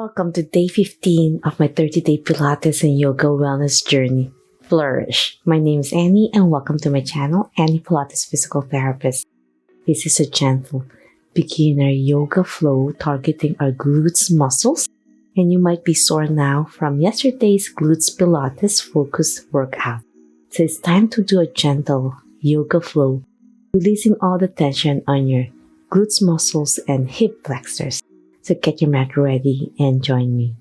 Welcome to day 15 of my 30-day Pilates and Yoga Wellness journey, Flourish. My name is Annie and welcome to my channel, Annie Pilates Physical Therapist. This is a gentle, beginner yoga flow targeting our glutes muscles, and you might be sore now from yesterday's glutes Pilates focus workout. So it's time to do a gentle yoga flow, releasing all the tension on your glutes muscles and hip flexors. So get your mat ready and join me.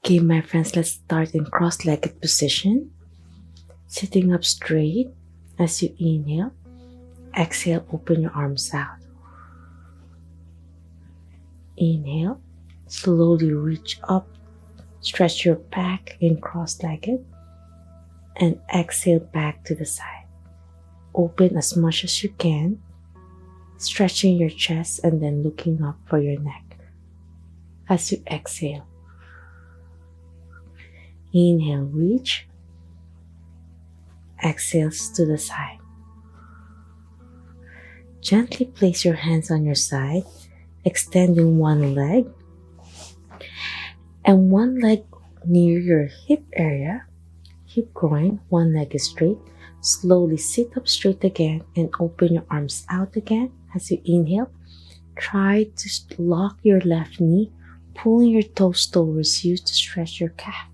Okay, my friends, let's start in cross-legged position. Sitting up straight as you inhale. Exhale, open your arms out. Inhale, slowly reach up, stretch your back in cross-legged, and exhale back to the side. Open as much as you can, stretching your chest and then looking up for your neck. As you exhale, inhale, reach, exhales to the side. Gently place your hands on your side, extending one leg and one leg near your hip area, hip groin. One leg is straight. Slowly sit up straight again and open your arms out again. As you inhale, try to lock your left knee, pulling your toes towards you to stretch your calf.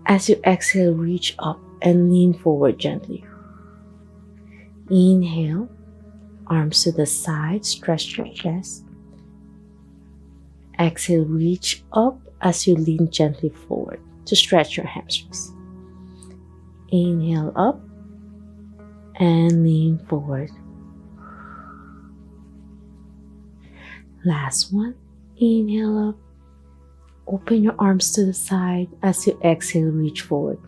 As you exhale, reach up and lean forward gently. Inhale, arms to the side, stretch your chest. Exhale, reach up as you lean gently forward to stretch your hamstrings. Inhale up and lean forward. Last one. Inhale up. Open your arms to the side as you exhale, reach forward.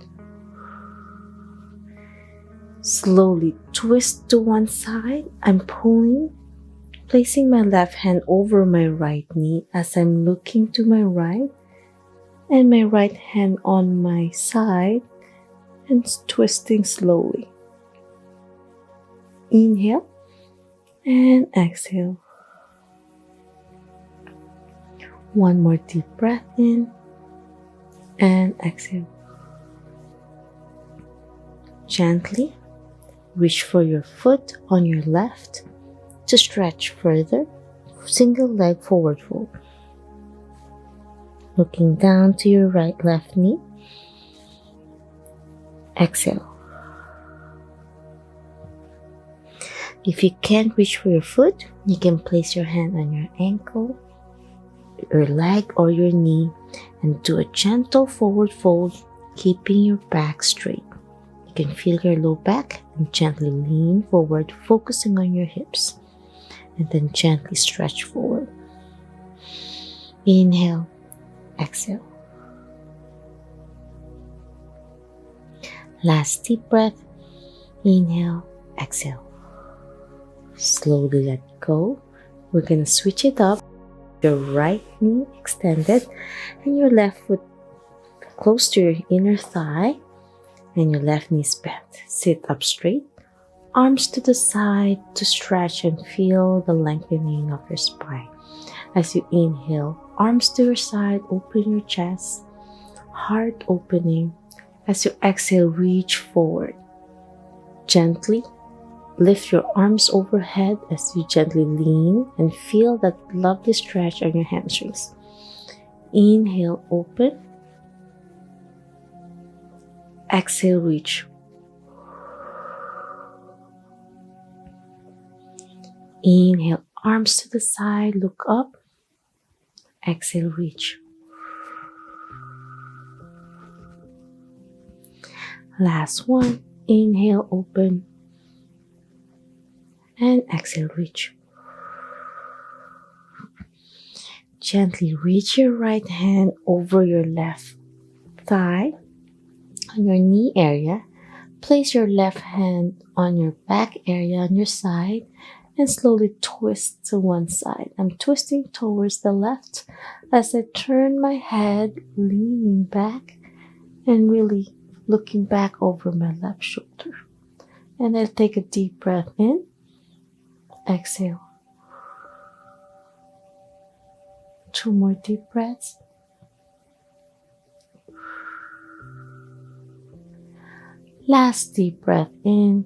Slowly twist to one side. I'm pulling, placing my left hand over my right knee as I'm looking to my right, and my right hand on my side and twisting slowly. Inhale and exhale. One more deep breath in and exhale. Gently reach for your foot on your left to stretch further. Single leg forward fold. Looking down to your right left knee. Exhale. If you can't reach for your foot, you can place your hand on your ankle, your leg, or your knee and do a gentle forward fold, keeping your back straight. You can feel your low back and gently lean forward, focusing on your hips, and then gently stretch forward. Inhale, exhale. Last deep breath. Inhale, exhale. Slowly let go. We're going to switch it up. Your right knee extended and your left foot close to your inner thigh. And your left knee is bent. Sit up straight, arms to the side to stretch and feel the lengthening of your spine. As you inhale, arms to your side, open your chest, heart opening. As you exhale, reach forward. Gently lift your arms overhead as you gently lean and feel that lovely stretch on your hamstrings. Inhale, open. Exhale, reach. Inhale, arms to the side, look up. Exhale, reach. Last one. Inhale, open. And exhale, reach. Gently reach your right hand over your left thigh. On your knee area, place your left hand on your back area on your side and slowly twist to one side. I'm twisting towards the left as I turn my head, leaning back and really looking back over my left shoulder. And I'll take a deep breath in, exhale. 2 more deep breaths. Last deep breath in.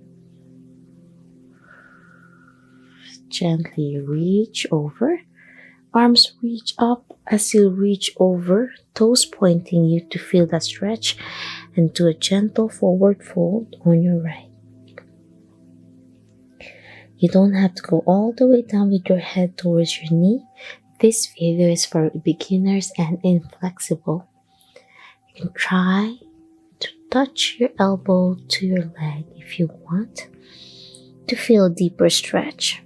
Gently reach over. Arms reach up as you reach over, toes pointing you to feel that stretch, and do a gentle forward fold on your right. You don't have to go all the way down with your head towards your knee. This video is for beginners and inflexible. You can try to touch your elbow to your leg if you want to feel a deeper stretch.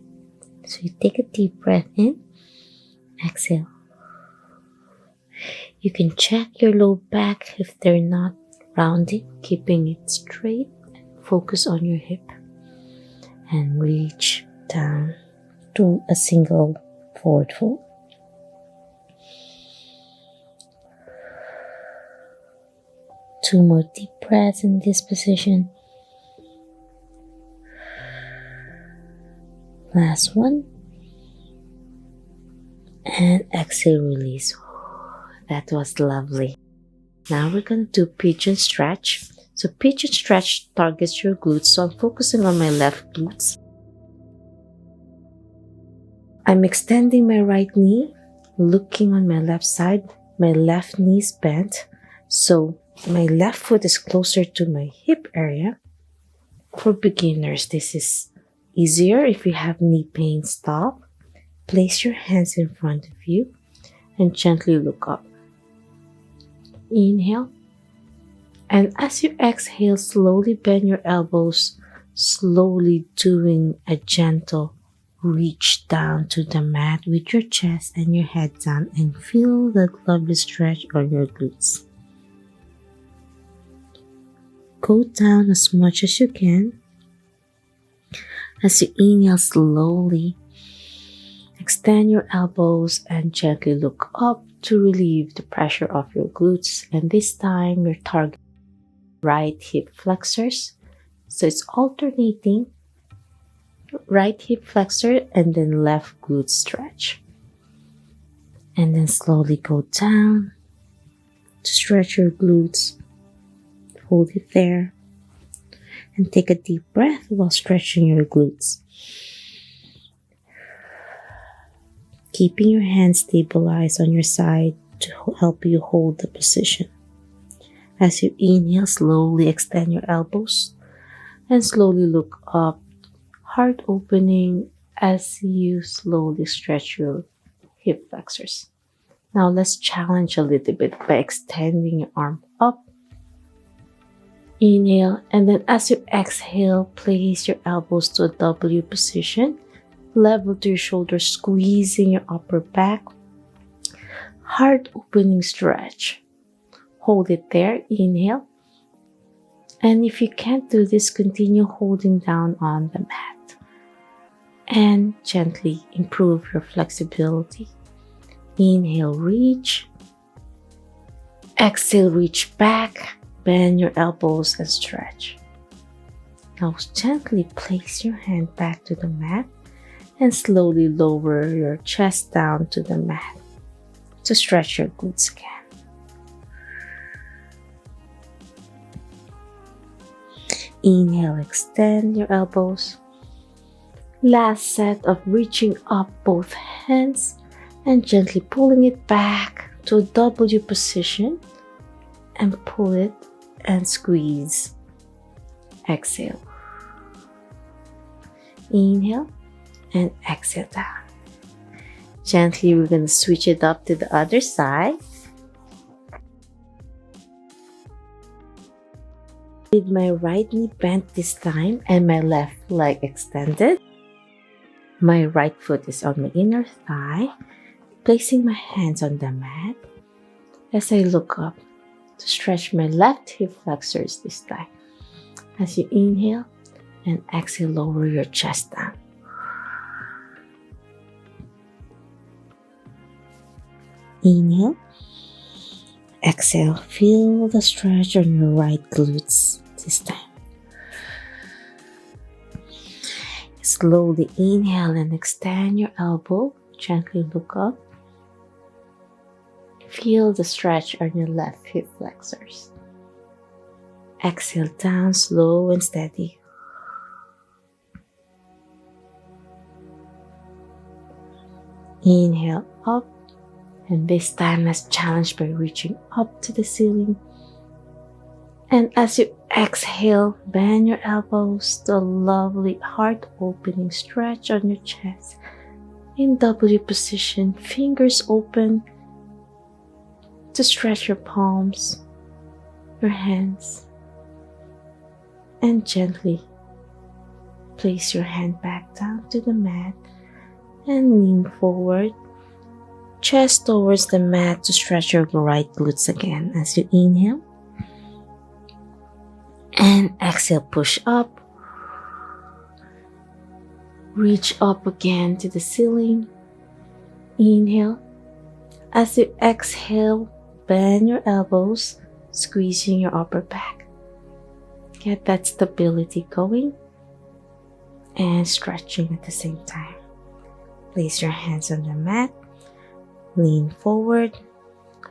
So you take a deep breath in, exhale. You can check your low back if they're not rounded, keeping it straight. Focus on your hip and reach down to a single forward fold. Two more deep breaths in this position. Last one. And exhale, release. That was lovely. Now we're going to do pigeon stretch. So pigeon stretch targets your glutes. So I'm focusing on my left glutes. I'm extending my right knee, looking on my left side. My left knee is bent. So my left foot is closer to my hip area. For beginners, this is easier. If you have knee pain, stop. Place your hands in front of you and gently look up. Inhale. And as you exhale, slowly bend your elbows, slowly doing a gentle reach down to the mat with your chest and your head down, and feel that lovely stretch on your glutes. Go down as much as you can. As you inhale, slowly extend your elbows and gently look up to relieve the pressure of your glutes. And this time, your target right hip flexors. So it's alternating right hip flexor and then left glute stretch. And then slowly go down to stretch your glutes. Hold it there and take a deep breath while stretching your glutes. Keeping your hands stabilized on your side to help you hold the position. As you inhale, slowly extend your elbows and slowly look up, heart opening as you slowly stretch your hip flexors. Now let's challenge a little bit by extending your arm up. Inhale, and then as you exhale, place your elbows to a W position. Level to your shoulders, squeezing your upper back. Heart opening stretch. Hold it there. Inhale. And if you can't do this, continue holding down on the mat. And gently improve your flexibility. Inhale, reach. Exhale, reach back. Bend your elbows and stretch. Now gently place your hand back to the mat and slowly lower your chest down to the mat to stretch your glutes again. Inhale, extend your elbows. Last set of reaching up both hands and gently pulling it back to a W position and pull it and squeeze. Exhale. Inhale and exhale down. Gently, we're going to switch it up to the other side. With my right knee bent this time and my left leg extended. My right foot is on my inner thigh, placing my hands on the mat as I look up to stretch my left hip flexors this time. As you inhale and exhale, lower your chest down. Inhale. Exhale. Feel the stretch on your right glutes this time. Slowly inhale and extend your elbow. Gently look up. Feel the stretch on your left hip flexors. Exhale down, slow and steady. Inhale up, and this time let's challenge by reaching up to the ceiling. And as you exhale, bend your elbows to a lovely heart-opening stretch on your chest. In W position, fingers open to stretch your palms, your hands, and gently place your hand back down to the mat and lean forward, chest towards the mat to stretch your right glutes again as you inhale. And exhale, push up. Reach up again to the ceiling. Inhale. As you exhale, bend your elbows, squeezing your upper back. Get that stability going and stretching at the same time. Place your hands on the mat. Lean forward.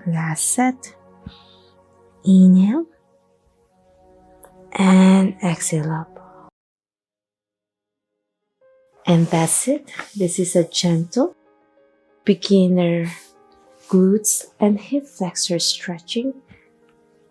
Last set. Inhale. And exhale up. And that's it. This is a gentle beginner glutes and hip flexor stretching,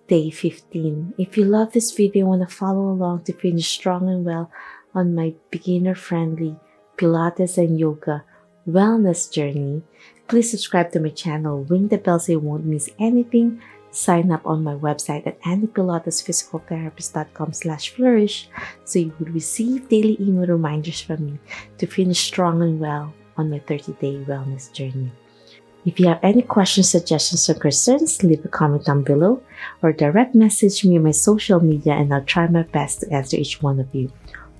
day 15. If you love this video and want to follow along to finish strong and well on my beginner-friendly Pilates and yoga wellness journey, please subscribe to my channel, ring the bell so you won't miss anything. Sign up on my website at andypilatesphysicaltherapist.com/flourish so you will receive daily email reminders from me to finish strong and well on my 30-day wellness journey. If you have any questions, suggestions, or concerns, leave a comment down below or direct message me on my social media and I'll try my best to answer each one of you.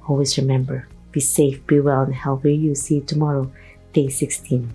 Always remember, be safe, be well, and healthy. You see you tomorrow, day 16.